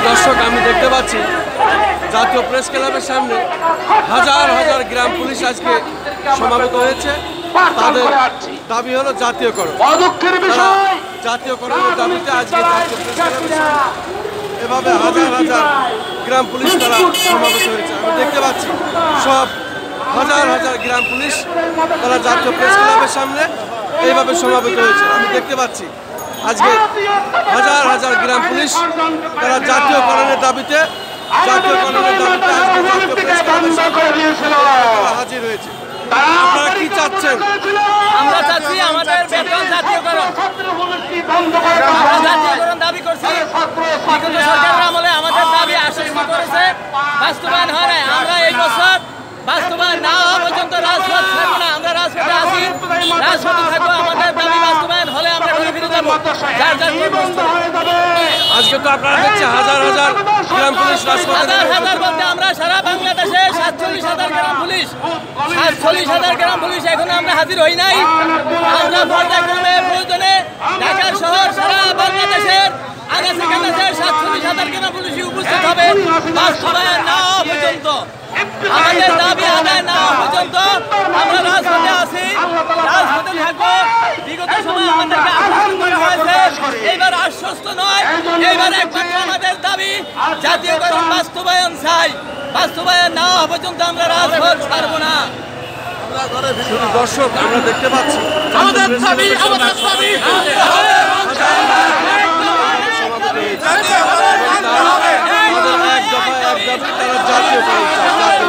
দর্শক, আমি দেখতে পাচ্ছি জাতীয় প্রেস ক্লাবের সামনে হাজার হাজার গ্রাম পুলিশ আজকে সমাবেত হয়েছে। তাদের দাবি হলো জাতীয়করণ। জাতীয়করণের দাবিতে আজকে জাতীয় প্রেস ক্লাবের সামনে এভাবে হাজার হাজার গ্রাম পুলিশ তারা সমাবেত হয়েছে। আমি দেখতে পাচ্ছি সব হাজার হাজার গ্রাম পুলিশ তারা জাতীয় প্রেস ক্লাবের সামনে এইভাবে সমাবেত হয়েছে। আমি দেখতে পাচ্ছি আজকে হাজার হাজার গ্রাম পুলিশ তারা জাতীয়করণের দাবিতে আজকে জাতীয় প্রেস ক্লাবের সামনে হাজির হয়েছে। আপনারা কি চাচ্ছেন? আমরা চাচ্ছি আমাদের বেতন জাতীয়করণ। আমরা জাতীয়করণ দাবি করছি। বিগত সরকারের আমলে আমাদের দাবি আশ্বস্ত করেছে, বাস্তবায়ন হয় নাই। আমরা এই বছর বাস্তবায়ন না হওয়া পর্যন্ত রাজপথ থাকবো না। আমরা রাজপথে আছি, রাজপথে থাকবো। আমাদের দাবি বাস্তবায়ন হলে আমরা ঘুরে ফিরে যাবো। আজকে তো আপনারা দেখছেন হাজার হাজার গ্রাম পুলিশ রাজপথে। হাজার হাজার বলতে আমরা সারা বাংলাদেশে 47,000 গ্রাম পুলিশ, 47,000 গ্রাম পুলিশ এখনো আমরা হাজির হই নাই। আমরা পর্যায়ক্রমে প্রয়োজনে ঢাকার শহর সারা বাংলাদেশের আগাছা কানাচের 47,000 গ্রাম পুলিশই উপস্থিত হবে। বাস্তবায়ন না হওয়া পর্যন্ত, আমাদের দাবি আদায় না হওয়া পর্যন্ত আমরা রাজপথে আছি, রাজপথে থাকবো। বিগত সময় আমাদেরকে আশ্বস্ত করা হয়েছে, এইবার আশ্বস্ত নয়। এইবার একমাত্র আমাদের দাবি জাতীয়করণ বাস্তবায়ন চাই। বাস্তবায়ন না হওয়া পর্যন্ত আমরা রাজপথ ছাড়বো না। দর্শক, আমরা দেখতে পাচ্ছি আমাদের দাবি, আমাদের দাবি এক দফা এক দাবি তারা জাতীয়করণ চায়।